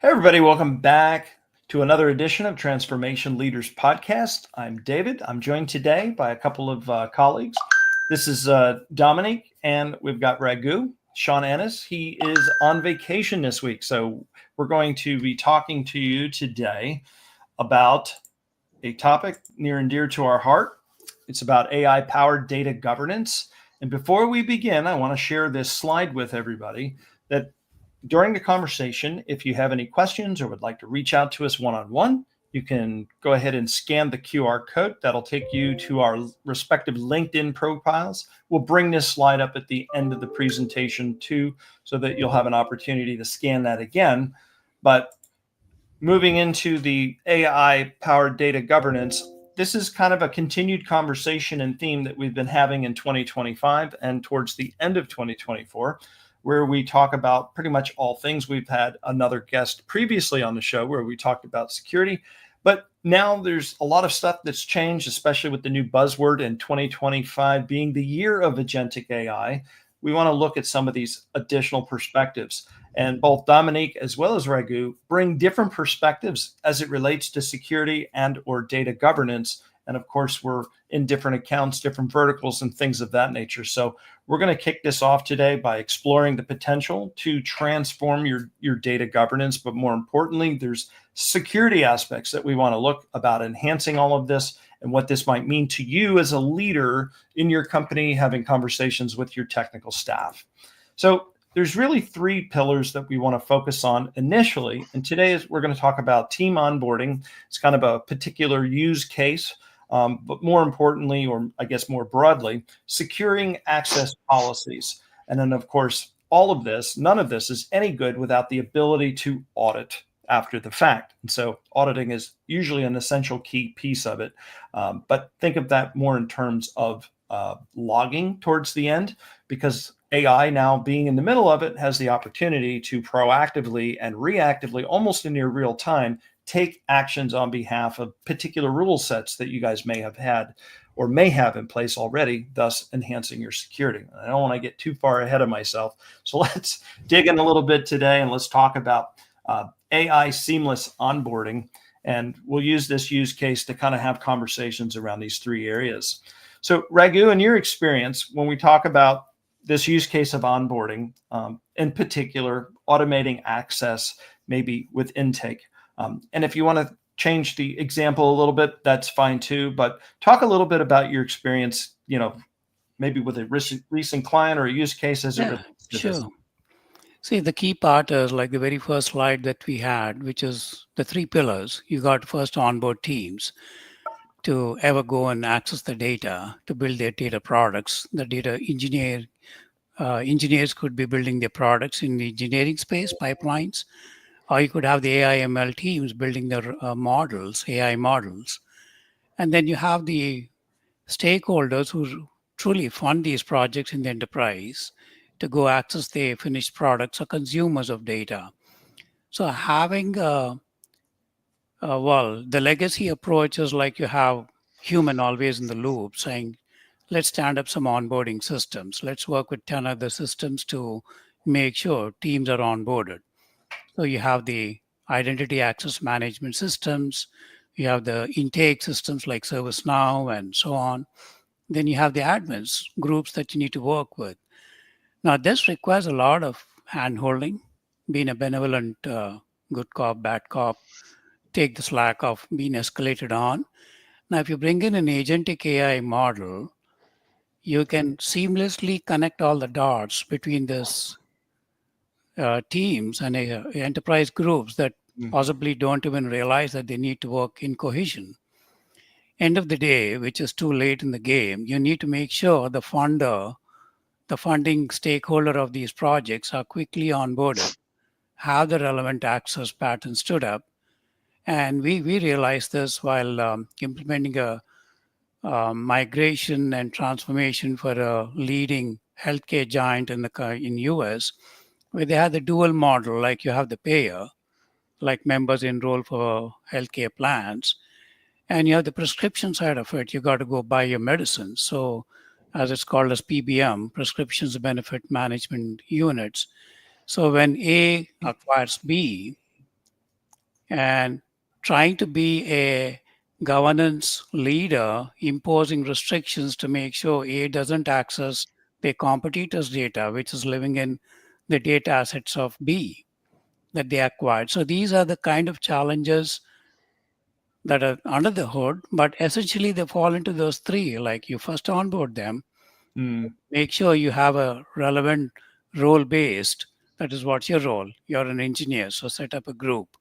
Hey, everybody, welcome back to another edition of Transformation Leaders Podcast. I'm David. I'm joined today by a couple of colleagues. This is Dominique, and we've got Raghu, Sean Ennis. He is on vacation this week, so we're going to be talking to you today about a topic near and dear to our heart. It's about AI-powered data governance. And before we begin, I want to share this slide with everybody that during the conversation, if you have any questions or would like to reach out to us one-on-one, you can go ahead and scan the QR code. That'll take you to our respective LinkedIn profiles. We'll bring this slide up at the end of the presentation too, so that you'll have an opportunity to scan that again. But moving into the AI-powered data governance, this is kind of a continued conversation and theme that we've been having in 2025 and towards the end of 2024, where we talk about pretty much all things. We've had another guest previously on the show where we talked about security, but now there's a lot of stuff that's changed, especially with the new buzzword in 2025 being the year of agentic AI. We want to look at some of these additional perspectives. And both Dominique as well as Raghu bring different perspectives as it relates to security and or data governance. And of course, we're in different accounts, different verticals and things of that nature. So we're going to kick this off today by exploring the potential to transform your data governance. But more importantly, there's security aspects that we want to look about enhancing all of this and what this might mean to you as a leader in your company, having conversations with your technical staff. So there's really three pillars that we want to focus on initially. And today we're going to talk about team onboarding. It's kind of a particular use case, but more importantly, or I guess more broadly, securing access policies. And then, of course, all of this, none of this is any good without the ability to audit after the fact. And so auditing is usually an essential key piece of it. But think of that more in terms of logging towards the end, because AI now being in the middle of it has the opportunity to proactively and reactively, almost in near real time, take actions on behalf of particular rule sets that you guys may have had or may have in place already, thus enhancing your security. I don't want to get too far ahead of myself. So let's dig in a little bit today and let's talk about AI seamless onboarding. And we'll use this use case to kind of have conversations around these three areas. So Raghu, in your experience, when we talk about this use case of onboarding, in particular, automating access, maybe with intake. And if you want to change the example a little bit, that's fine too. But talk a little bit about your experience, maybe with a recent client or a use case as it relates to this. Sure. See, the key part is like the very first slide that we had, which is the three pillars. You got first onboard teams to ever go and access the data to build their data products. The data engineers could be building their products in the engineering space, pipelines, or you could have the AI ML teams building their models, AI models. And then you have the stakeholders who truly fund these projects in the enterprise to go access the finished products or consumers of data. So having the legacy approach is like you have human always in the loop saying, let's stand up some onboarding systems. Let's work with 10 other systems to make sure teams are onboarded. So you have the identity access management systems, you have the intake systems like ServiceNow and so on. Then you have the admins groups that you need to work with. Now, this requires a lot of hand holding, being a benevolent good cop, bad cop, take the slack of being escalated on. Now, if you bring in an agentic AI model, you can seamlessly connect all the dots between this teams and enterprise groups that possibly don't even realize that they need to work in cohesion. End of the day, which is too late in the game, you need to make sure the funder, the funding stakeholder of these projects are quickly onboarded, have the relevant access patterns stood up. And we realized this while implementing a migration and transformation for a leading healthcare giant in US, where they had the dual model, like you have the payer, like members enroll for healthcare plans, and you have the prescription side of it. You got to go buy your medicine. So, as it's called as PBM, prescriptions benefit management units. So when A acquires B, and trying to be a governance leader, imposing restrictions to make sure A doesn't access their competitors' data, which is living in the data assets of B that they acquired. So these are the kind of challenges that are under the hood, but essentially they fall into those three. Like you first onboard them, Mm, make sure you have a relevant role based. That is what's your role. You're an engineer, so set up a group.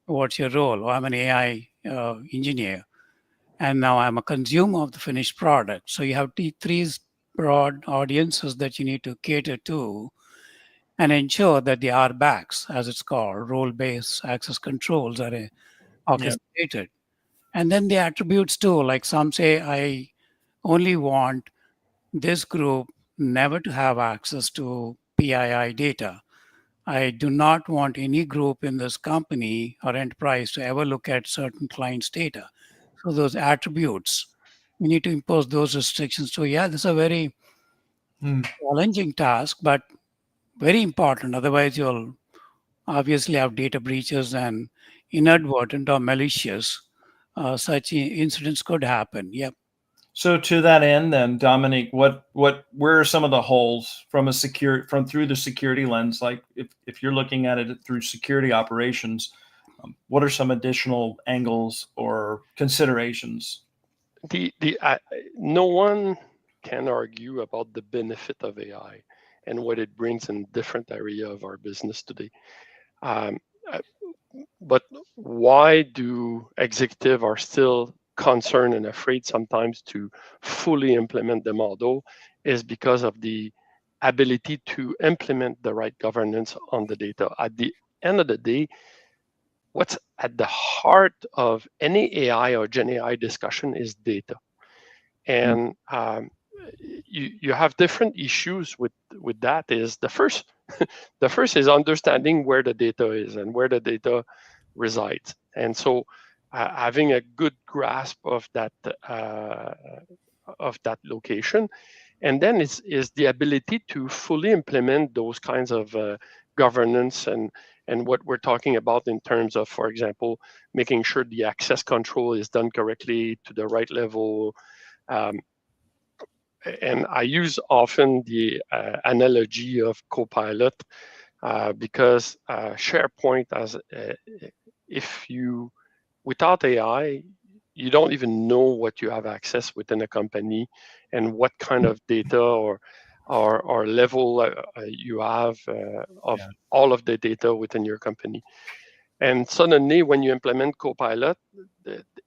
What's your role? Oh, I'm an AI engineer, and now I'm a consumer of the finished product. So you have three broad audiences that you need to cater to and ensure that the RBACs, as it's called, role-based access controls, are yeah. orchestrated. And then the attributes too, like some say, I only want this group never to have access to PII data. I do not want any group in this company or enterprise to ever look at certain clients' data. So those attributes, we need to impose those restrictions. So yeah, this is a very Mm. challenging task, but very important. Otherwise, you'll obviously have data breaches and inadvertent or malicious such incidents could happen. Yep. So to that end, then, Dominique, where are some of the holes from a secure from through the security lens? Like if you're looking at it through security operations, what are some additional angles or considerations? The no one can argue about the benefit of AI and what it brings in different area of our business today. Um, uh, but why do executive are still concerned and afraid sometimes to fully implement the model is because of the ability to implement the right governance on the data. At the end of the day, what's at the heart of any AI or Gen AI discussion is data. Mm. And you have different issues with that. Is the first the first is understanding where the data is and where the data resides, and so having a good grasp of that location, and then is the ability to fully implement those kinds of governance and what we're talking about in terms of, for example, making sure the access control is done correctly to the right level. um, and I use often the analogy of Copilot because SharePoint, as if you without AI, you don't even know what you have access within a company and what kind of data or level you have of Yeah. all of the data within your company. And suddenly, when you implement Copilot,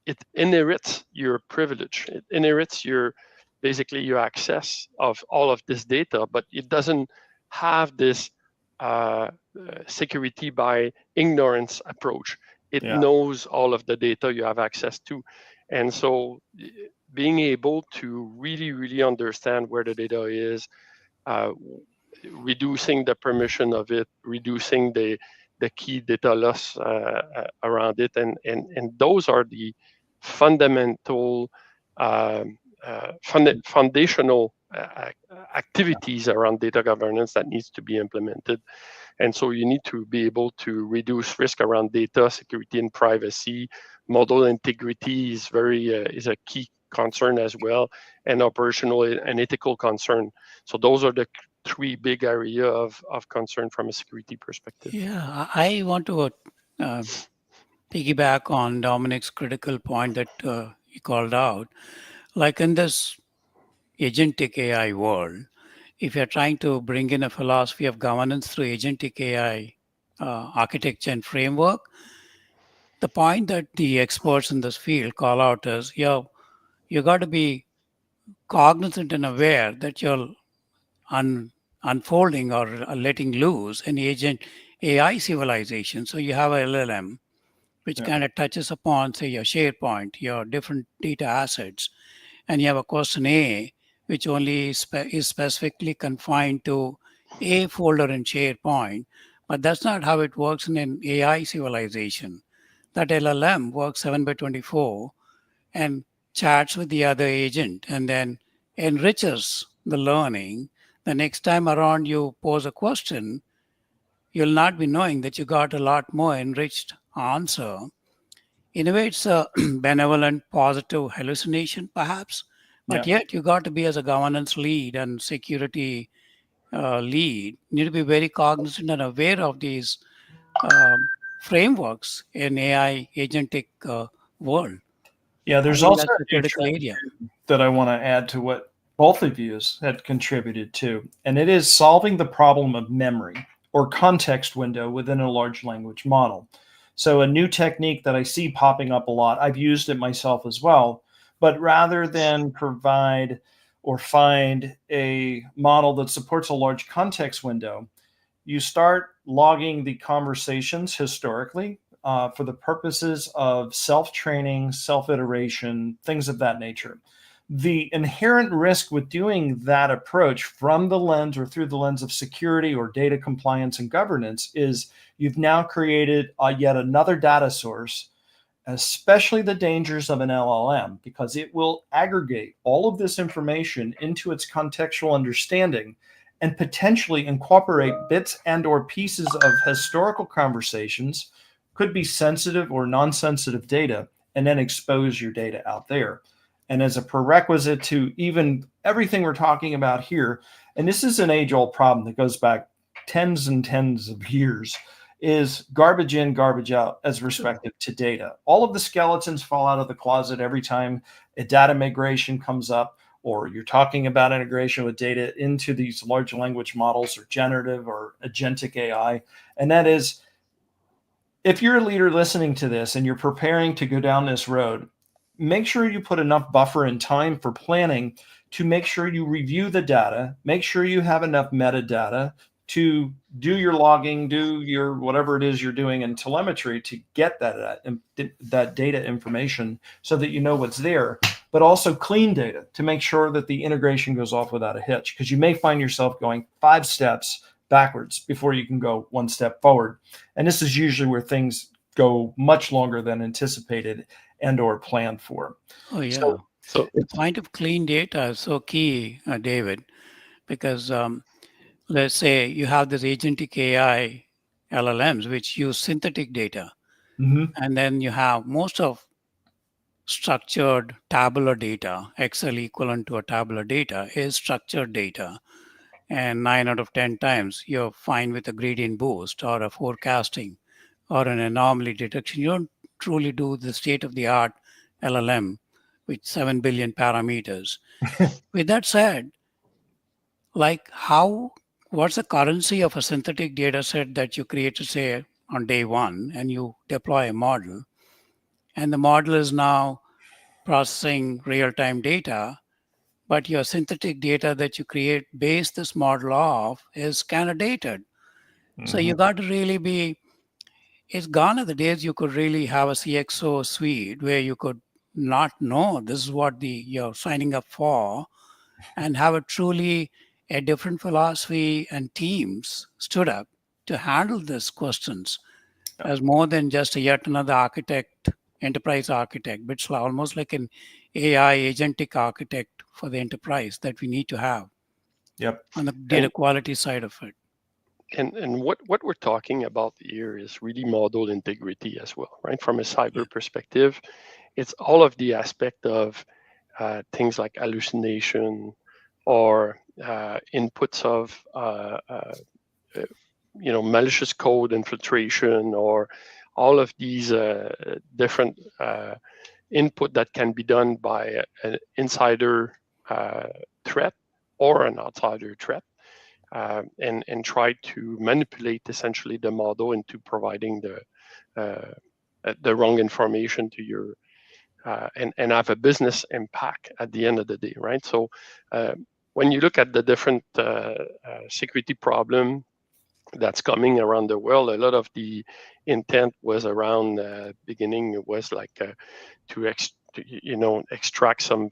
it inherits your privilege. It inherits your basically your access of all of this data, but it doesn't have this security by ignorance approach. It Yeah. knows all of the data you have access to, and so being able to really understand where the data is, uh, reducing the permission of it, reducing the key data loss around it, and those are the fundamental foundational activities around data governance that needs to be implemented. And so you need to be able to reduce risk around data security and privacy. Model integrity is a key concern as well, and operational and ethical concern. So those are the three big area of concern from a security perspective. Yeah, I want to uh, piggyback on Dominic's critical point that he called out. Like in this agentic AI world, if you're trying to bring in a philosophy of governance through agentic AI architecture and framework, the point that the experts in this field call out is, you got to be cognizant and aware that you're un, unfolding or letting loose an agent AI civilization. So you have a LLM, which Yeah. kind of touches upon, say, your SharePoint, your different data assets, and you have a question A, which only is specifically confined to a folder in SharePoint. But that's not how it works in an AI civilization. That LLM works 7 by 24 and chats with the other agent and then enriches the learning. The next time around you pose a question, you'll not be knowing that you got a lot more enriched answer, in a way, it's a benevolent, positive hallucination, perhaps. But Yeah. yet, you got to be as a governance lead and security lead, need to be very cognizant and aware of these frameworks in AI agentic world. Yeah, I there's think also that's a a new critical trend area. that I want to add to what both of you had contributed to, and it is solving the problem of memory or context window within a large language model. So a new technique that I see popping up a lot, I've used it myself as well, but rather than provide or find a model that supports a large context window, you start logging the conversations historically for the purposes of self-training, self-iteration, things of that nature. The inherent risk with doing that approach from the lens or through the lens of security or data compliance and governance is you've now created yet another data source, especially the dangers of an LLM, because it will aggregate all of this information into its contextual understanding and potentially incorporate bits and or pieces of historical conversations, could be sensitive or non-sensitive data, and then expose your data out there. And as a prerequisite to even everything we're talking about here, and this is an age-old problem that goes back tens and tens of years, is garbage in, garbage out as respective to data. All of the skeletons fall out of the closet every time a data migration comes up, or you're talking about integration with data into these large language models or generative or agentic AI. And that is, if you're a leader listening to this and you're preparing to go down this road, make sure you put enough buffer and time for planning to make sure you review the data, make sure you have enough metadata to do your logging, do your whatever it is you're doing in telemetry to get that data information so that you know what's there, but also clean data to make sure that the integration goes off without a hitch, because you may find yourself going 5 steps backwards before you can go 1 step forward. And this is usually where things go much longer than anticipated and or planned for. Oh, yeah. So The point of clean data is so key, David, because let's say you have this agentic AI LLMs, which use synthetic data. And then you have most of structured tabular data, Excel equivalent to a tabular data is structured data. And 9 out of 10 times you're fine with a gradient boost or a forecasting or an anomaly detection. You don't truly do the state of the art LLM with 7 billion parameters. With that said, like what's the currency of a synthetic data set that you create, to say, on day one, and you deploy a model, and the model is now processing real-time data, but your synthetic data that you create base this model off is kind of dated. So you got to really be, it's gone are the days you could really have a CXO suite where you could not know this is what you're signing up for, and have a truly a different philosophy, and teams stood up to handle these questions as more than just a yet another architect, enterprise architect, but it's almost like an AI agentic architect for the enterprise that we need to have Yep. on the data quality side of it. And what we're talking about here is really model integrity as well, right? From a cyber perspective, it's all of the aspect of things like hallucination or inputs of malicious code infiltration, or all of these different input that can be done by an insider threat or an outsider threat, and try to manipulate essentially the model into providing the wrong information to your and have a business impact at the end of the day, right? So when you look at the different security problem that's coming around the world, a lot of the intent was around beginning. It was like to extract some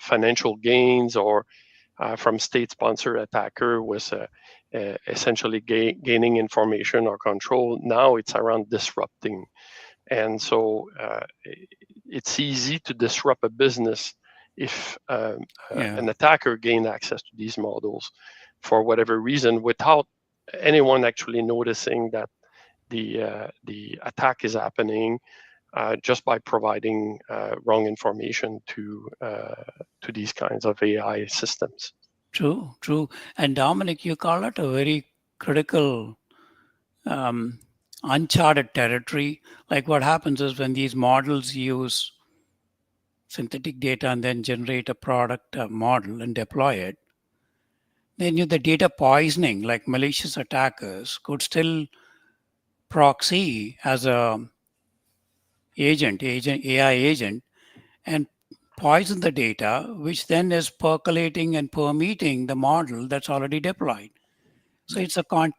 financial gains, or from state-sponsored attacker was essentially gaining information or control. Now it's around disrupting. And so it's easy to disrupt a business if an attacker gained access to these models for whatever reason, without anyone actually noticing that the attack is happening just by providing wrong information to these kinds of AI systems. True, true. And Dominic, you call it a very critical uncharted territory. Like what happens is when these models use synthetic data and then generate a product model and deploy it, then the data poisoning, like malicious attackers, could still proxy as a AI agent, and poison the data, which then is percolating and permeating the model that's already deployed. So it's a potentially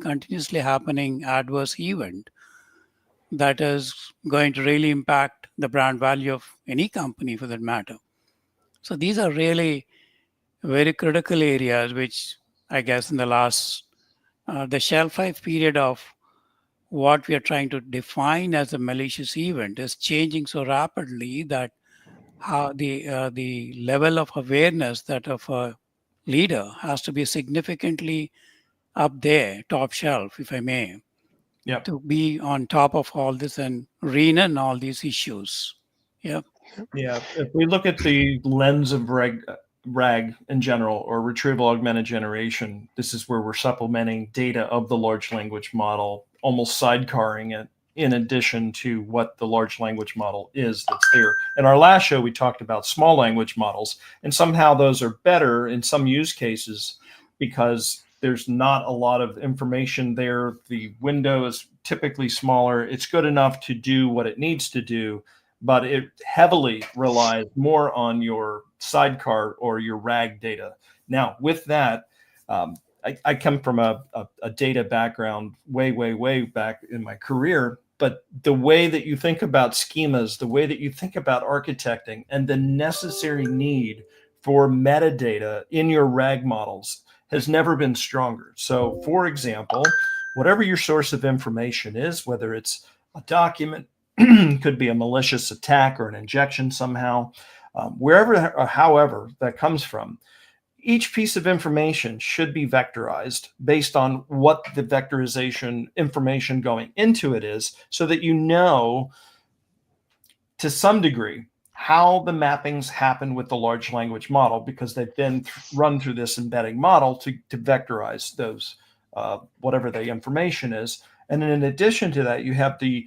continuously happening adverse event that is going to really impact the brand value of any company for that matter. So these are really very critical areas, which I guess in the last, the shelf life period of what we are trying to define as a malicious event is changing so rapidly that how the level of awareness that of a leader has to be significantly up there, top shelf, if I may, Yep. to be on top of all this and rein in all these issues. Yeah. Yeah. If we look at the lens of RAG in general, or retrieval augmented generation, this is where we're supplementing data of the large language model, almost sidecarring it in addition to what the large language model is that's there. In our last show, we talked about small language models, and somehow those are better in some use cases because there's not a lot of information there. The window is typically smaller. It's good enough to do what it needs to do, but it heavily relies more on your sidecar or your RAG data. Now, with that, I come from a data background way back in my career, but the way that you think about schemas, the way that you think about architecting, and the necessary need for metadata in your RAG models has never been stronger. So, for example, whatever your source of information is, whether it's a document, could be a malicious attack or an injection somehow, wherever or however that comes from, each piece of information should be vectorized based on what the vectorization information going into it is, so that you know to some degree how the mappings happen with the large language model, because they've been run through this embedding model to vectorize those, whatever the information is. And then in addition to that, you have the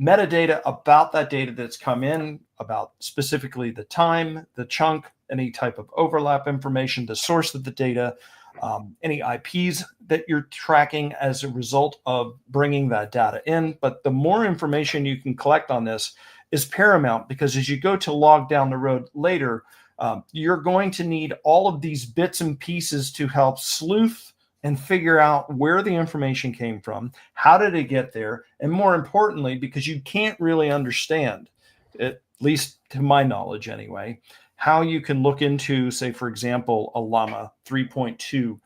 metadata about that data that's come in, about specifically the time, the chunk, any type of overlap information, the source of the data, any IPs that you're tracking as a result of bringing that data in. But the more information you can collect on this is paramount, because as you go to log down the road later, you're going to need all of these bits and pieces to help sleuth and figure out where the information came from, how did it get there, and more importantly, because you can't really understand, at least to my knowledge anyway, how you can look into, say, for example, a Llama 3.2,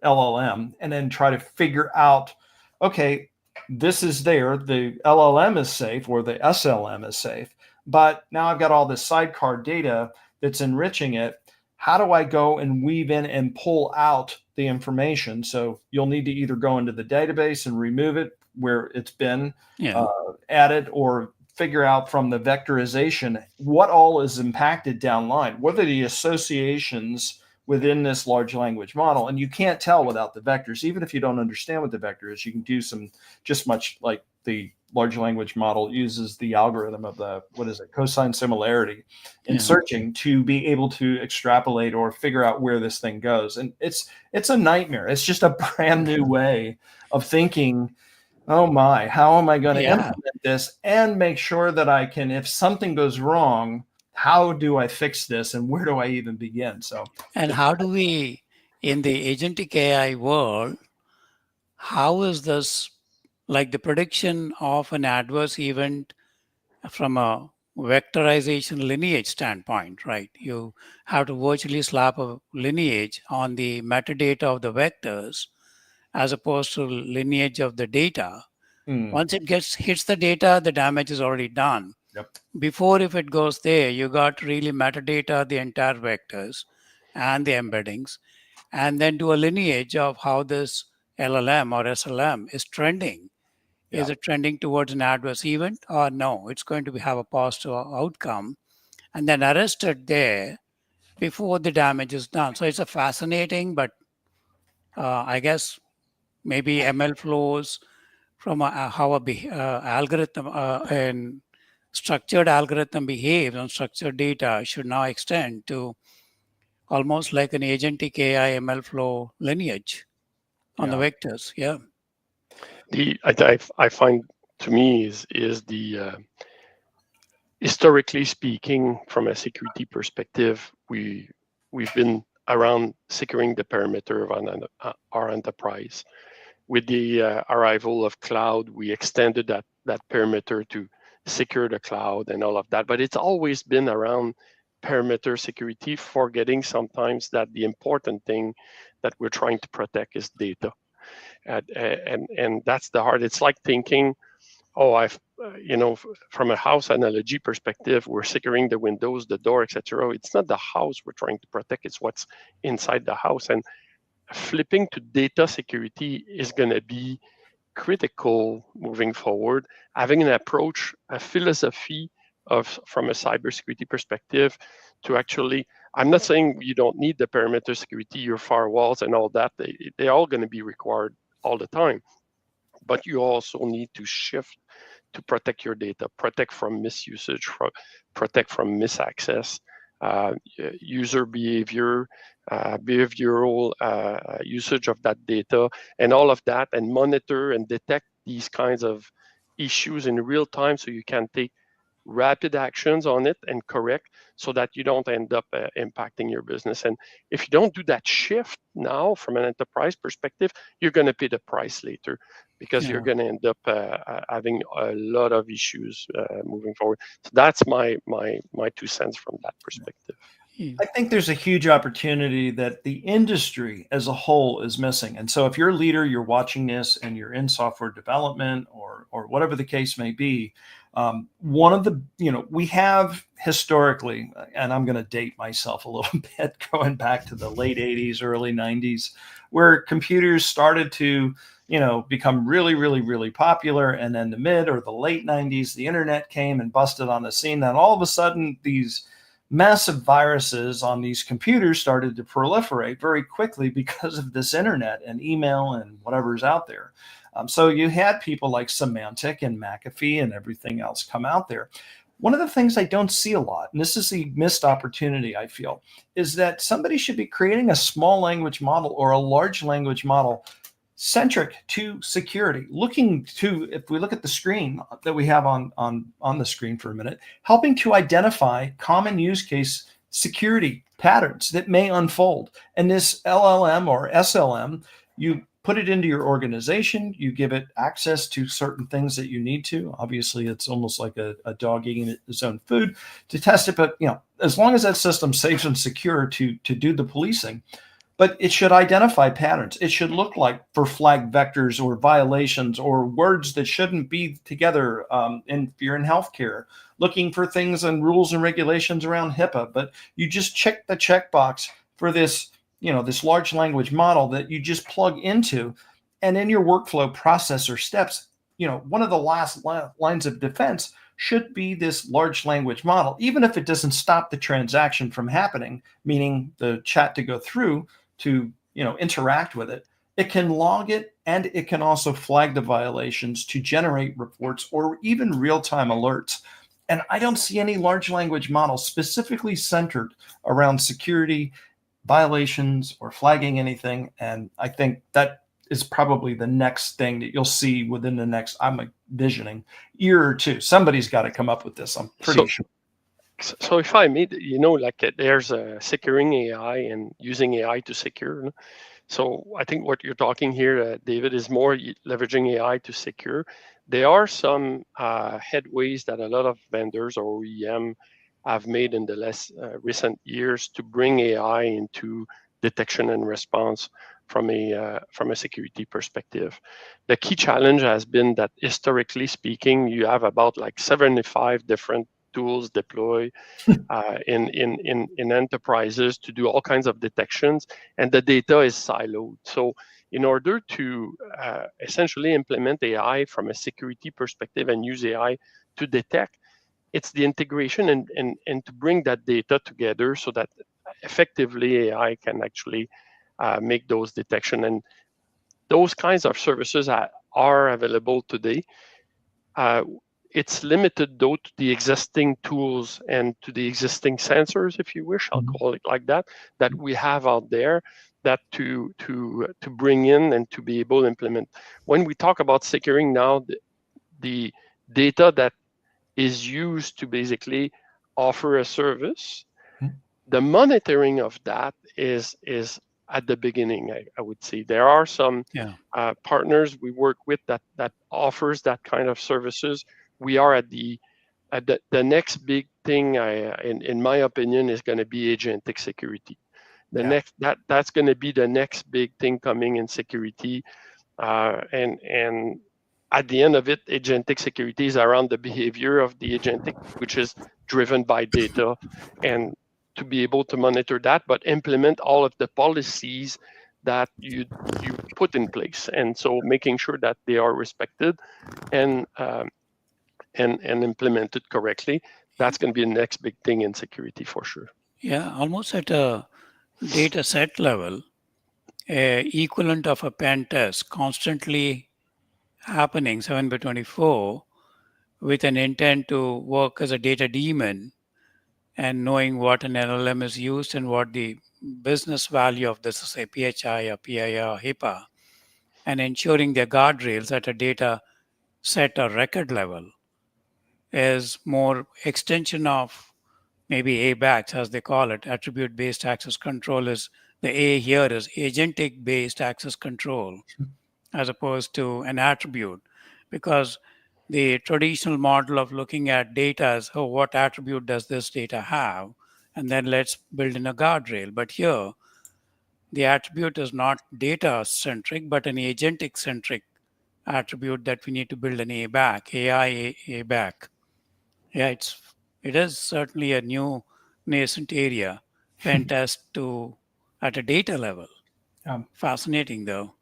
LLM, and then try to figure out, okay, this is there, the LLM is safe or the SLM is safe, but now I've got all this sidecar data that's enriching it. How do I go and weave in and pull out the information? So you'll need to either go into the database and remove it where it's been added, or figure out from the vectorization what all is impacted downline. What are the associations within this large language model? And you can't tell without the vectors. Even if you don't understand what the vector is, you can do some, just much like the large language model uses the algorithm of the, cosine similarity in searching to be able to extrapolate or figure out where this thing goes. And it's a nightmare. It's just a brand new way of thinking, oh my, how am I going to implement this and make sure that I can, if something goes wrong, how do I fix this and where do I even begin? So, and how do we, in the agentic AI world, how is this, like the prediction of an adverse event from a vectorization lineage standpoint, right? You have to virtually slap a lineage on the metadata of the vectors as opposed to lineage of the data. Once it hits the data, the damage is already done. Yep. Before, if it goes there, you got really metadata, the entire vectors and the embeddings, and then do a lineage of how this LLM or SLM is trending. Yeah. Is it trending towards an adverse event or no? It's going to have a positive outcome and then arrested there before the damage is done. So it's a fascinating, but I guess maybe ML flows from how algorithm and structured algorithm behaves on structured data should now extend to almost like an agentic AI ML flow lineage on the Yeah. vectors. Yeah. I find to me is the historically speaking, from a security perspective, we've been around securing the perimeter of our enterprise. With the arrival of cloud, we extended that perimeter to secure the cloud and all of that. But it's always been around perimeter security, forgetting sometimes that the important thing that we're trying to protect is data. And that's the heart. It's like thinking, oh, from a house analogy perspective, we're securing the windows, the door, etc. It's not the house we're trying to protect, it's what's inside the house. And flipping to data security is going to be critical moving forward. Having an approach, a philosophy from a cybersecurity perspective to actually, I'm not saying you don't need the perimeter security, your firewalls and all that. They're all going to be required all the time. But you also need to shift to protect your data, protect from misusage, protect from misaccess, user behavior, behavioral usage of that data, and all of that, and monitor and detect these kinds of issues in real time so you can take rapid actions on it and correct so that you don't end up impacting your business. And if you don't do that shift now from an enterprise perspective, you're going to pay the price later because Yeah. you're going to end up having a lot of issues moving forward. So that's my 2 cents from that perspective. I think there's a huge opportunity that the industry as a whole is missing. And so if you're a leader, you're watching this and you're in software development or whatever the case may be, one of the, we have historically, and I'm going to date myself a little bit, going back to the late 80s, early 90s, where computers started to, become really, really, really popular. And then the mid or the late 90s, the internet came and busted on the scene. Then all of a sudden, these massive viruses on these computers started to proliferate very quickly because of this internet and email and whatever's out there. So you had people like Symantec and McAfee and everything else come out there. One of the things I don't see a lot, and this is the missed opportunity I feel, is that somebody should be creating a small language model or a large language model centric to security, looking to, if we look at the screen that we have on the screen for a minute, helping to identify common use case security patterns that may unfold. And this LLM or SLM, you put it into your organization, you give it access to certain things that you need to. Obviously, it's almost like a dog eating its own food to test it. But as long as that system's safe and secure to do the policing, but it should identify patterns. It should look like for flag vectors or violations or words that shouldn't be together if you're in healthcare, looking for things and rules and regulations around HIPAA. But you just check the checkbox for this, this large language model that you just plug into. And in your workflow process or steps, one of the last lines of defense should be this large language model, even if it doesn't stop the transaction from happening, meaning the chat to go through to interact with it. It can log it and it can also flag the violations to generate reports or even real-time alerts. And I don't see any large language models specifically centered around security, violations, or flagging anything. And I think that is probably the next thing that you'll see within the next, I'm envisioning, year or two. Somebody's got to come up with this, I'm pretty sure. So if I may, there's securing AI and using AI to secure. So I think what you're talking here, David, is more leveraging AI to secure. There are some headways that a lot of vendors or OEM have made in the less recent years to bring AI into detection and response from a security perspective. The key challenge has been that historically speaking, you have about like 75 different tools deployed in enterprises to do all kinds of detections, and the data is siloed. So in order to essentially implement AI from a security perspective and use AI to detect, it's the integration and to bring that data together so that effectively AI can actually make those detection. And those kinds of services are available today. It's limited though to the existing tools and to the existing sensors, if you wish, I'll call it like that, that we have out there, that to bring in and to be able to implement. When we talk about securing now, the data that is used to basically offer a service, the monitoring of that is at the beginning. I would say there are some partners we work with that offers that kind of services. We are at the next big thing, in my opinion, is going to be agentic security. Next that's going to be the next big thing coming in security, and at the end of it, agentic security is around the behavior of the agentic, which is driven by data, and to be able to monitor that, but implement all of the policies that you put in place, and so making sure that they are respected and implemented correctly. That's going to be the next big thing in security for sure. Yeah, almost at a data set level, equivalent of a pen test constantly happening 7/24 with an intent to work as a data daemon and knowing what an LLM is used and what the business value of this is, say PHI or PII or HIPAA, and ensuring their guardrails at a data set or record level is more extension of maybe ABACs, as they call it. Attribute-based access control is the A here is agentic-based access control as opposed to an attribute, because the traditional model of looking at data is, oh, what attribute does this data have? And then let's build in a guardrail. But here, the attribute is not data centric, but an agentic centric attribute that we need to build an ABAC, AI ABAC. Yeah, it is certainly a new nascent area, pen test to at a data level. Fascinating though.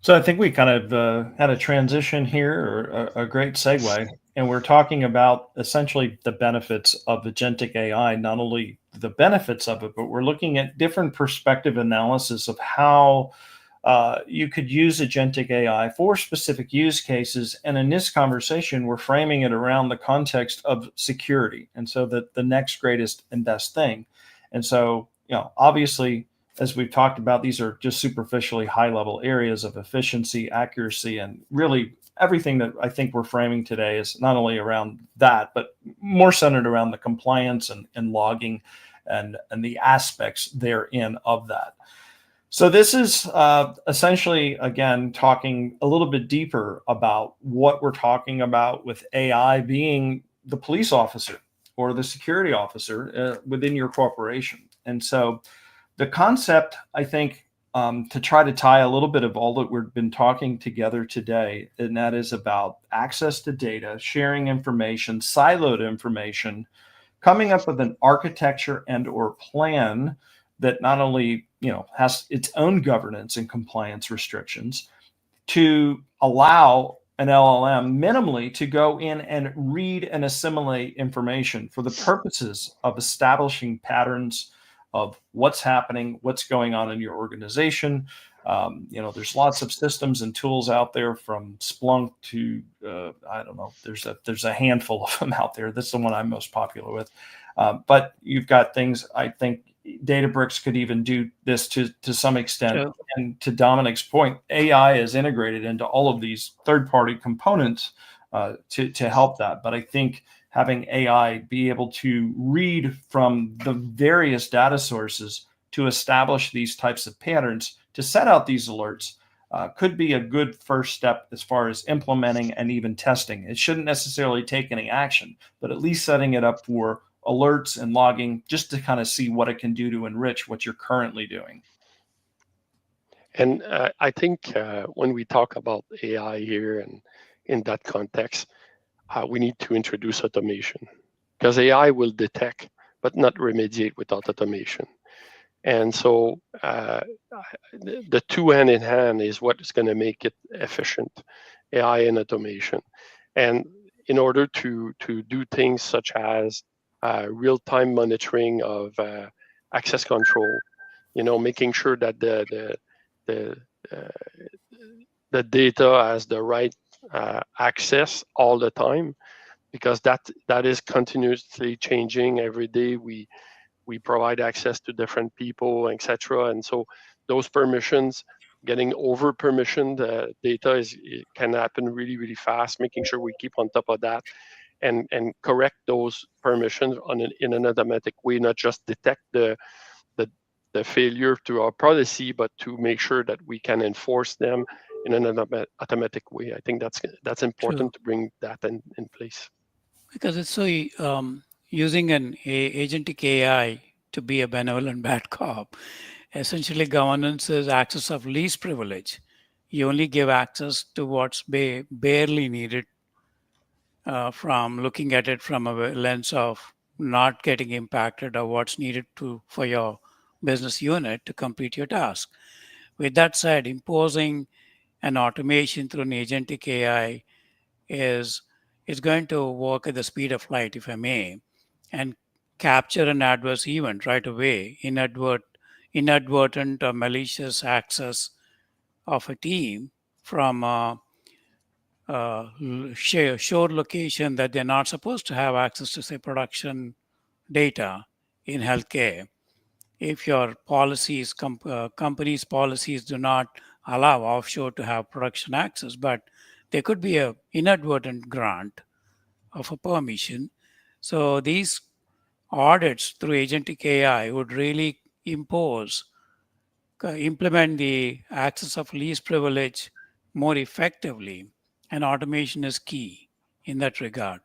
So I think we kind of had a transition here, or a great segue, and we're talking about essentially the benefits of agentic AI, not only the benefits of it, but we're looking at different perspective analysis of how you could use agentic AI for specific use cases. And in this conversation, we're framing it around the context of security. And so the next greatest and best thing. And so, obviously, as we've talked about, these are just superficially high-level areas of efficiency, accuracy, and really everything that I think we're framing today is not only around that, but more centered around the compliance and logging and the aspects therein of that. So this is essentially, again, talking a little bit deeper about what we're talking about with AI being the police officer or the security officer within your corporation. And so the concept, I think, to try to tie a little bit of all that we've been talking together today, and that is about access to data, sharing information, siloed information, coming up with an architecture and or plan that not only has its own governance and compliance restrictions to allow an LLM minimally to go in and read and assimilate information for the purposes of establishing patterns of what's happening, what's going on in your organization. There's lots of systems and tools out there, from Splunk to I don't know. There's a handful of them out there. That's the one I'm most popular with. But you've got things. I think Databricks could even do this to some extent. Sure. And to Dominic's point, AI is integrated into all of these third-party components to help that. But I think having AI be able to read from the various data sources to establish these types of patterns, to set out these alerts, could be a good first step as far as implementing and even testing. It shouldn't necessarily take any action, but at least setting it up for alerts and logging, just to kind of see what it can do to enrich what you're currently doing. And I think when we talk about AI here and in that context, we need to introduce automation, because AI will detect but not remediate without automation. And so the two hand in hand is what is going to make it efficient, AI and automation. And in order to do things such as real-time monitoring of access control, making sure that the the data has the right access all the time, because that is continuously changing every day. We provide access to different people, etc. And so those permissions, getting over permissioned data it can happen really, really fast. Making sure we keep on top of that and correct those permissions in an automatic way, not just detect the the failure to our policy, but to make sure that we can enforce them in an automatic way. I think that's True. important to bring that in place. Because it's so using an agentic AI to be a benevolent bad cop. Essentially, governance is access of least privilege. You only give access to what's barely needed, from looking at it from a lens of not getting impacted, or what's needed for your business unit to complete your task. With that said, imposing an automation through an agentic AI is going to work at the speed of light, if I may, and capture an adverse event right away, inadvertent or malicious access of a team from a shore location that they're not supposed to have access to, say, production data in healthcare. If your company's policies do not allow offshore to have production access, but there could be a inadvertent grant of a permission. So these audits through agentic AI would really implement the access of least privilege more effectively, and automation is key in that regard.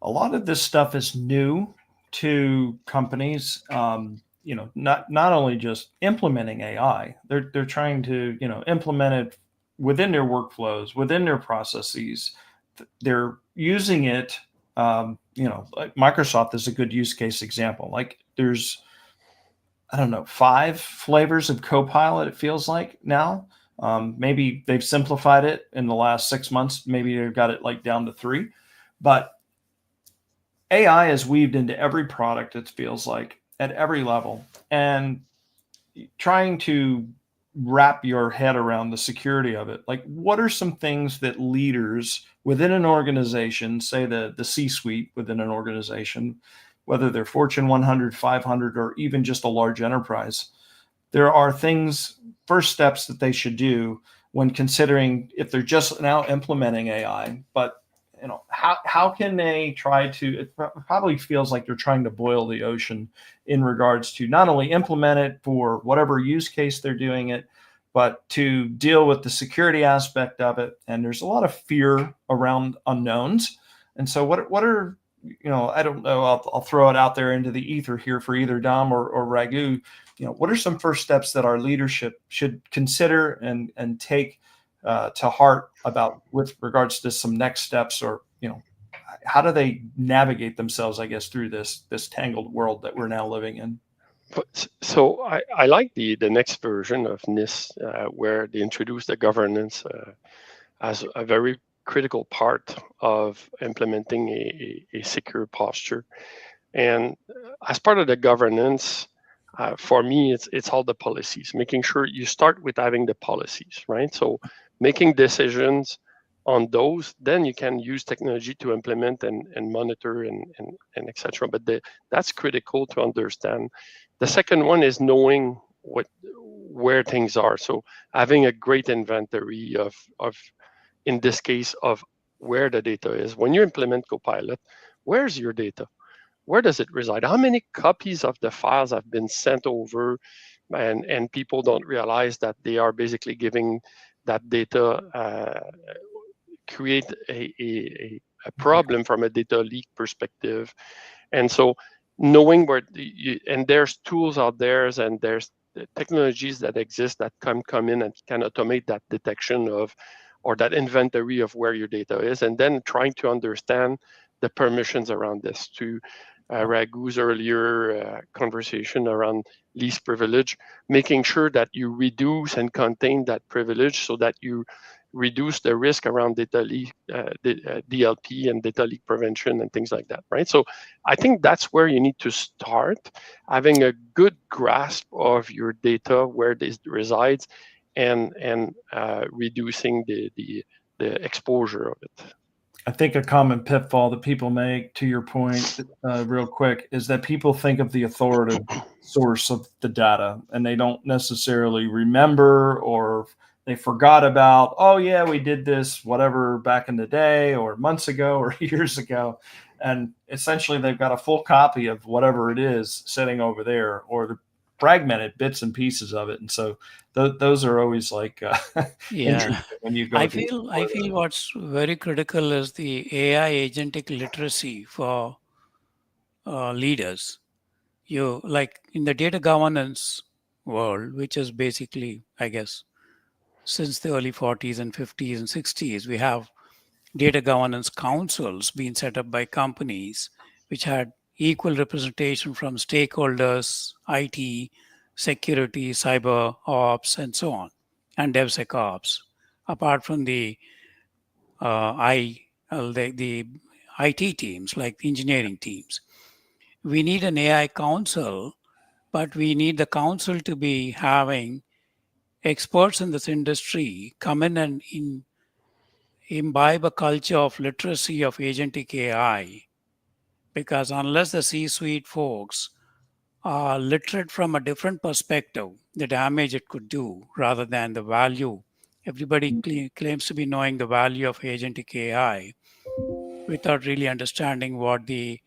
A lot of this stuff is new to companies. Not only just implementing AI, they're trying to implement it within their workflows, within their processes. They're using it. Like Microsoft is a good use case example. Like there's, I don't know, 5 flavors of Copilot. It feels like now. Maybe they've simplified it in the last 6 months. Maybe they've got it like down to 3, but AI is weaved into every product, it feels like, at every level. And trying to wrap your head around the security of it. Like, what are some things that leaders within an organization, say the C-suite within an organization, whether they're Fortune 100, 500, or even just a large enterprise, there are things, first steps that they should do when considering if they're just now implementing AI, but how can they try to, it probably feels like they're trying to boil the ocean in regards to not only implement it for whatever use case they're doing it, but to deal with the security aspect of it. And there's a lot of fear around unknowns. And so what are, I don't know, I'll throw it out there into the ether here for either Dom or Raghu. What are some first steps that our leadership should consider and take to heart about with regards to some next steps, or how do they navigate themselves, I guess, through this tangled world that we're now living in? So I like the next version of NIST, where they introduce the governance as a very critical part of implementing a secure posture. And as part of the governance, for me, it's all the policies, making sure you start with having the policies, right? So making decisions on those, then you can use technology to implement and monitor and etc. But that's critical to understand. The second one is knowing where things are. So having a great inventory of in this case of where the data is. When you implement Copilot, where's your data? Where does it reside? How many copies of the files have been sent over, and people don't realize that they are basically giving that data, create a problem from a data leak perspective. And so knowing where and there's tools out there, and there's technologies that exist that come in and can automate that detection of, or that inventory of where your data is, and then trying to understand the permissions around this to Ragu's earlier conversation around least privilege, making sure that you reduce and contain that privilege so that you reduce the risk around data leak, DLP and data leak prevention and things like that, right? So I think that's where you need to start, having a good grasp of your data, where this resides, and reducing the exposure of it. I think a common pitfall that people make, to your point, real quick, is that people think of the authoritative source of the data and they don't necessarily remember, or they forgot about, oh, yeah, we did this, whatever, back in the day or months ago or years ago. And essentially, they've got a full copy of whatever it is sitting over there, or the fragmented bits and pieces of it. And so those are always like Yeah. interesting when you go I through. feel what's very critical is the AI agentic literacy for leaders. You like in the data governance world, which is basically, I guess, since the early 40s and 50s and 60s, we have data governance councils being set up by companies which had equal representation from stakeholders, IT, security, cyber ops, and so on, and DevSecOps. Apart from uh, I, the IT teams, like the engineering teams, we need an AI council, but we need the council to be having experts in this industry come in and imbibe a culture of literacy of agentic AI. Because unless the C suite folks are literate from a different perspective, the damage it could do rather than the value. Everybody claims to be knowing the value of agentic AI without really understanding what the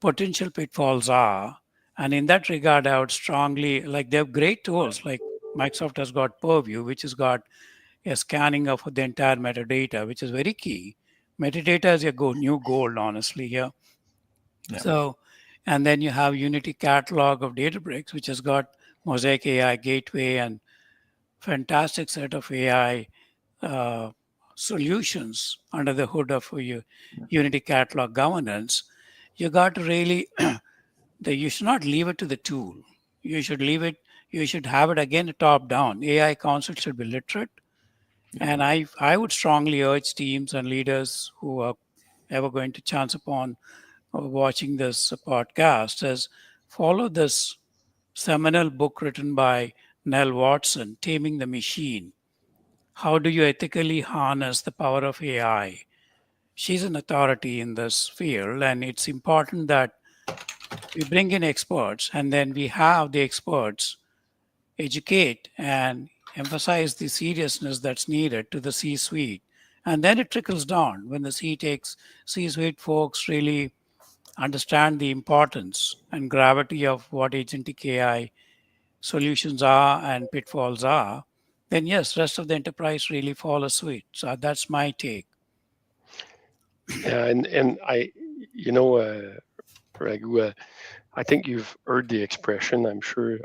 potential pitfalls are. And in that regard, I would strongly like they have great tools like Microsoft has got Purview, which has got a scanning of the entire metadata, which is very key. Metadata is your new gold, honestly, here. Yeah. So, and then you have Unity Catalog of Databricks, which has got Mosaic AI Gateway and fantastic set of AI uh, solutions under the hood of your Unity Catalog governance. You got to really, you should not leave it to the tool. You should leave it, you should have it again top down. AI council should be literate. And I would strongly urge teams and leaders who are ever going to chance upon watching this podcast is follow this seminal book written by Nell Watson, Taming the Machine. How do you ethically harness the power of AI? She's an authority in this field, and it's important that we bring in experts and then we have the experts educate and emphasize the seriousness that's needed to the C suite. And then it trickles down when the C suite folks really understand the importance and gravity of what agentic AI solutions are and pitfalls are, then yes, rest of the enterprise really follows suit. So that's my take. Yeah, and Raghu, I think you've heard the expression, I'm sure,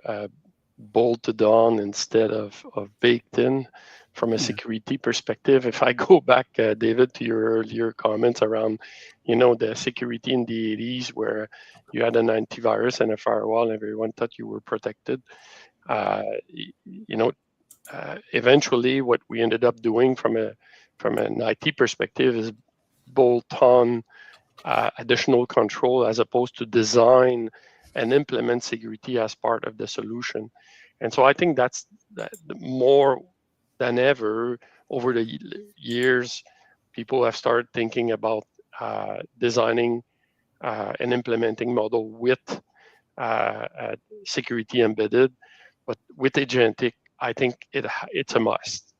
bolted on instead of baked in from a security perspective. If I go back, David, to your earlier comments around, the security in the 80s where you had an antivirus and a firewall, everyone thought you were protected. Eventually what we ended up doing from an IT perspective is bolt on additional control as opposed to design and implement security as part of the solution. And so I think that's more than ever over the years, people have started thinking about designing and implementing model with security embedded. But with agentic, I think it's a must.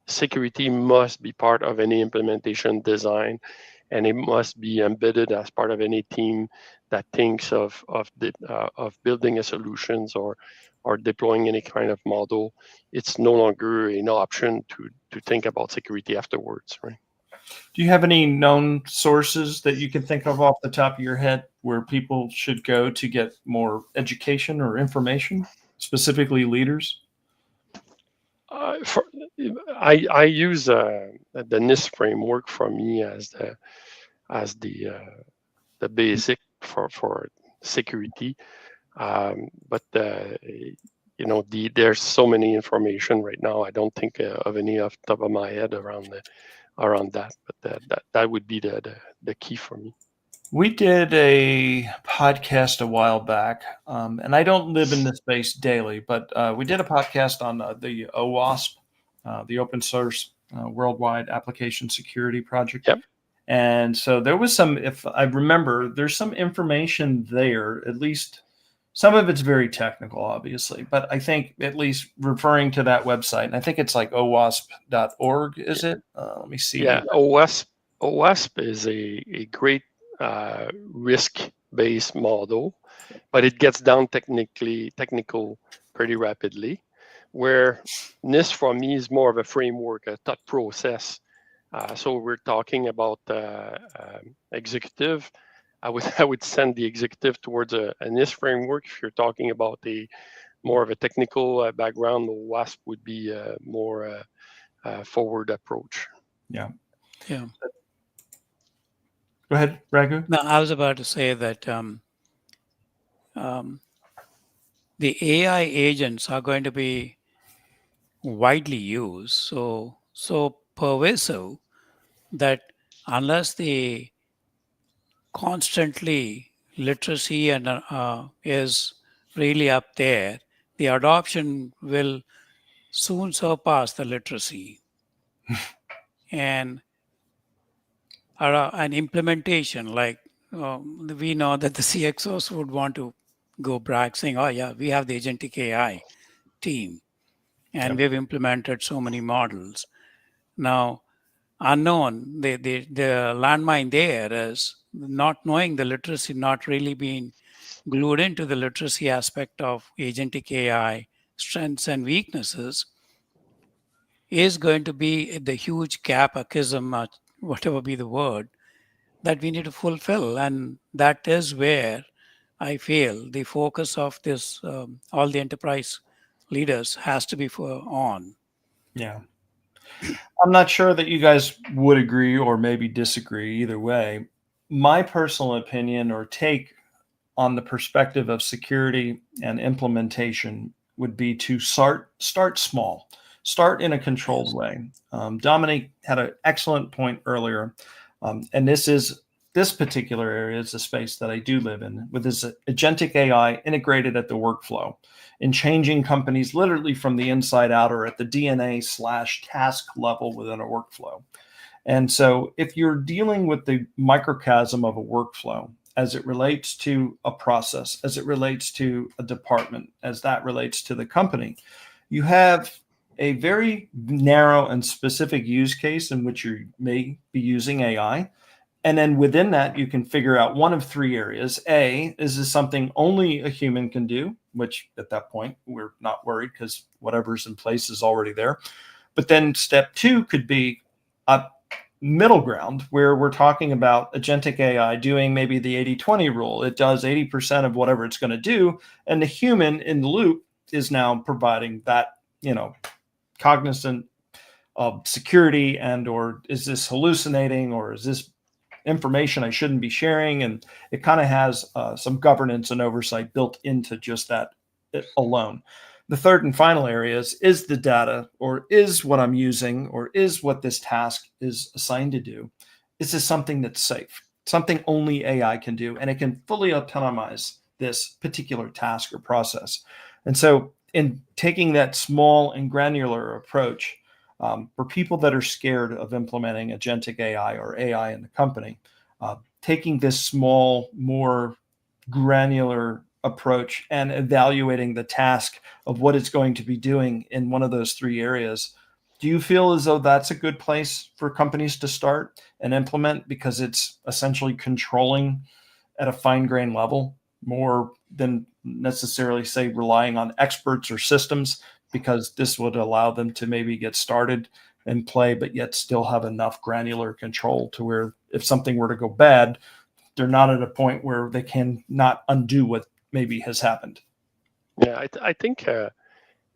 Security must be part of any implementation design, and it must be embedded as part of any team that thinks of building a solutions or deploying any kind of model. It's no longer an option to think about security afterwards, right? Do you have any known sources that you can think of off the top of your head where people should go to get more education or information, specifically leaders? I use the NIST framework for me as the basic for security. But there's so many information right now. I don't think of any off the top of my head around that. But that would be the key for me. We did a podcast a while back, and I don't live in this space daily, but we did a podcast on the OWASP, the Open Source Worldwide Application Security Project. Yep. And so there was some, if I remember, there's some information there, at least some of it's very technical, obviously, but I think at least referring to that website, and I think it's like owasp.org, is it? Let me see. Yeah, OWASP is a great risk-based model, but it gets down technical pretty rapidly. Where NIST for me is more of a framework, a thought process. So we're talking about executive. I would send the executive towards a NIST framework. If you're talking about more of a technical background, the WASP would be a more forward approach. Yeah. Yeah. Go ahead, Raghu. No, I was about to say that the AI agents are going to be widely used, so pervasive that unless the constantly literacy and is really up there, the adoption will soon surpass the literacy. And an implementation, like we know that the CXOs would want to go brag saying, oh yeah, we have the agentic AI team and Yep. we've implemented so many models. Now, unknown, the landmine there is not knowing the literacy, not really being glued into the literacy aspect of agentic AI strengths and weaknesses is going to be the huge gap, a chasm, whatever be the word, that we need to fulfill. And that is where I feel the focus of this, all the enterprise leaders has to be on. Yeah. I'm not sure that you guys would agree or maybe disagree either way. My personal opinion or take on the perspective of security and implementation would be to start small, start in a controlled way. Dominique had an excellent point earlier, and this particular area is the space that I do live in, with this agentic AI integrated at the workflow, in changing companies literally from the inside out or at the DNA/task level within a workflow. And so if you're dealing with the microcosm of a workflow as it relates to a process, as it relates to a department, as that relates to the company, you have a very narrow and specific use case in which you may be using AI. And then within that, you can figure out one of three areas. A, is this something only a human can do? Which at that point, we're not worried because whatever's in place is already there. But then step two could be a middle ground where we're talking about agentic AI doing maybe the 80-20 rule. It does 80% of whatever it's going to do. And the human in the loop is now providing that, cognizant of security or is this hallucinating or is this information I shouldn't be sharing? And it kind of has some governance and oversight built into just that alone. The third and final area is the data, or is what I'm using, or is what this task is assigned to do, is this something that's safe, something only AI can do, and it can fully autonomize this particular task or process. And so in taking that small and granular approach, for people that are scared of implementing agentic AI or AI in the company, taking this small, more granular approach and evaluating the task of what it's going to be doing in one of those three areas, do you feel as though that's a good place for companies to start and implement, because it's essentially controlling at a fine-grained level more than necessarily, say, relying on experts or systems, because this would allow them to maybe get started and play, but yet still have enough granular control to where if something were to go bad, they're not at a point where they can not undo what maybe has happened? Yeah, I think, as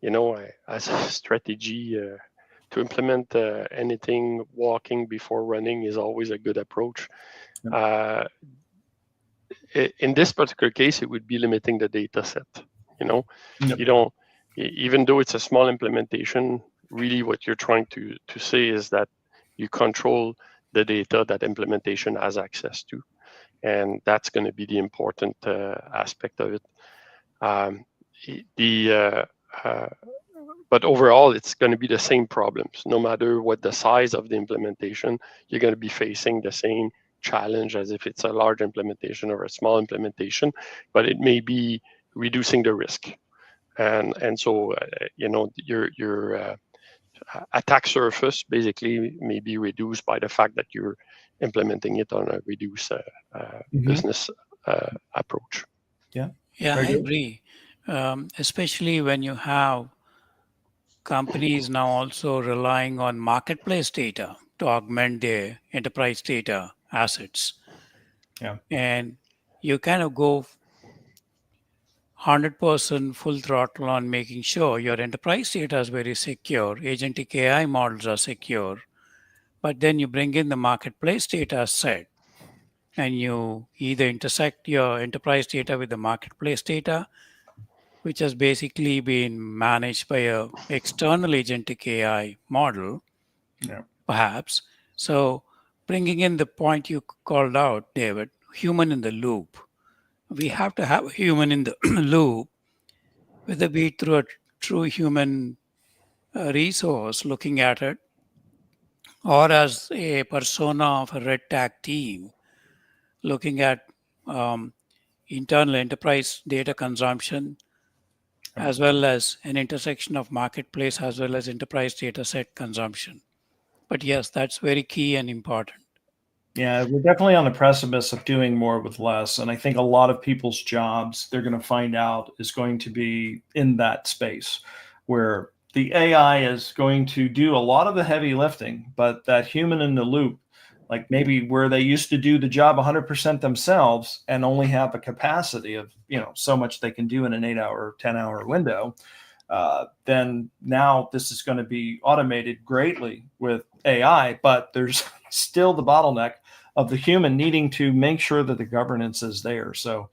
a strategy to implement anything, walking before running is always a good approach. in this particular case, it would be limiting the data set. Yep. You don't, even though it's a small implementation, really what you're trying to say is that you control the data that implementation has access to. And that's going to be the important aspect of it. But overall, it's going to be the same problems. No matter what the size of the implementation, you're going to be facing the same challenge as if it's a large implementation or a small implementation, but it may be reducing the risk. And so, your attack surface basically may be reduced by the fact that you're implementing it on a reduced business approach. Yeah, I agree. Especially when you have companies now also relying on marketplace data to augment their enterprise data assets. Yeah. And you kind of go 100% full throttle on making sure your enterprise data is very secure, agentic AI models are secure, but then you bring in the marketplace data set and you either intersect your enterprise data with the marketplace data, which has basically been managed by a external agentic AI model, perhaps. So bringing in the point you called out, David, human in the loop. We have to have a human in the loop, whether be it through a true human resource looking at it, or as a persona of a red tag team looking at internal enterprise data consumption, as well as an intersection of marketplace as well as enterprise data set consumption. But yes, that's very key and important. Yeah, we're definitely on the precipice of doing more with less. And I think a lot of people's jobs they're going to find out is going to be in that space where the AI is going to do a lot of the heavy lifting, but that human in the loop, like maybe where they used to do the job 100% themselves and only have a capacity of, so much they can do in an 8-hour, 10-hour window, then now this is going to be automated greatly with AI, but there's still the bottleneck of the human needing to make sure that the governance is there. So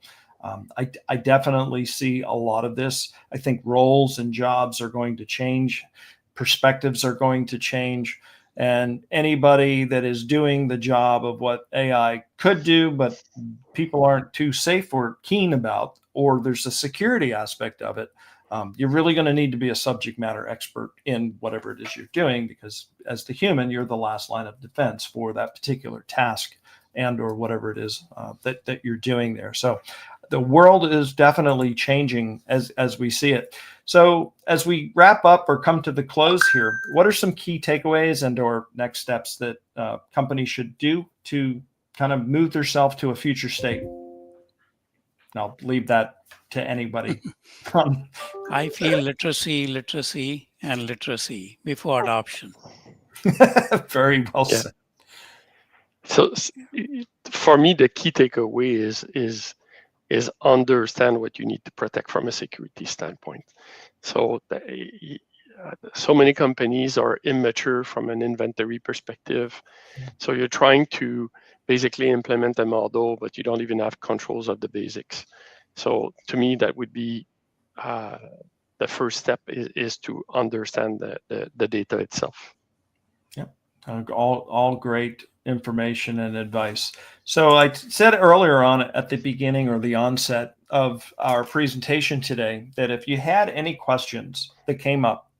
I definitely see a lot of this. I think roles and jobs are going to change. Perspectives are going to change. And anybody that is doing the job of what AI could do, but people aren't too safe or keen about, or there's a security aspect of it, you're really going to need to be a subject matter expert in whatever it is you're doing, because as the human, you're the last line of defense for that particular task and or whatever it is that you're doing there. So the world is definitely changing as we see it. So as we wrap up or come to the close here, what are some key takeaways and or next steps that companies should do to kind of move themselves to a future state? And I'll leave that to anybody. I feel literacy before adoption. Very well said. So for me, the key takeaway is understand what you need to protect from a security standpoint. So so many companies are immature from an inventory perspective. So you're trying to basically implement a model, but you don't even have controls of the basics. So to me, that would be the first step is to understand the data itself. Yeah, all great information and advice. So I said earlier on at the beginning or the onset of our presentation today that if you had any questions that came up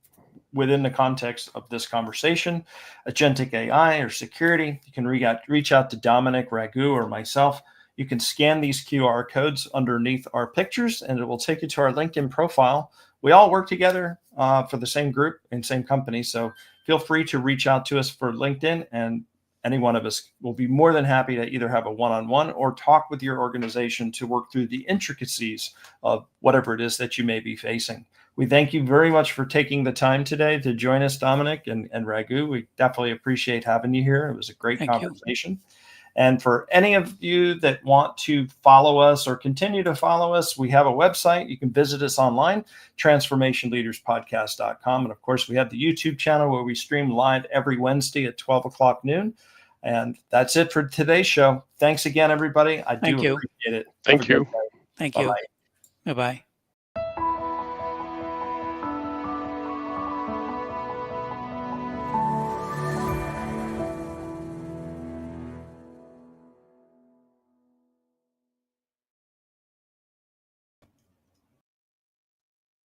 within the context of this conversation, agentic AI or security, you can reach out to Dominic, Raghu, or myself. You can scan these QR codes underneath our pictures and it will take you to our LinkedIn profile. We all work together for the same group and same company. So feel free to reach out to us for LinkedIn, and any one of us will be more than happy to either have a one-on-one or talk with your organization to work through the intricacies of whatever it is that you may be facing. We thank you very much for taking the time today to join us, Dominic and Raghu. We definitely appreciate having you here. It was a great conversation. And for any of you that want to follow us or continue to follow us, we have a website. You can visit us online, transformationleaderspodcast.com. And of course, we have the YouTube channel where we stream live every Wednesday at 12 o'clock noon. And that's it for today's show. Thanks again, everybody. I do Thank you. appreciate it. Thank Have a great you. day. Thank you. Bye-bye. Bye-bye.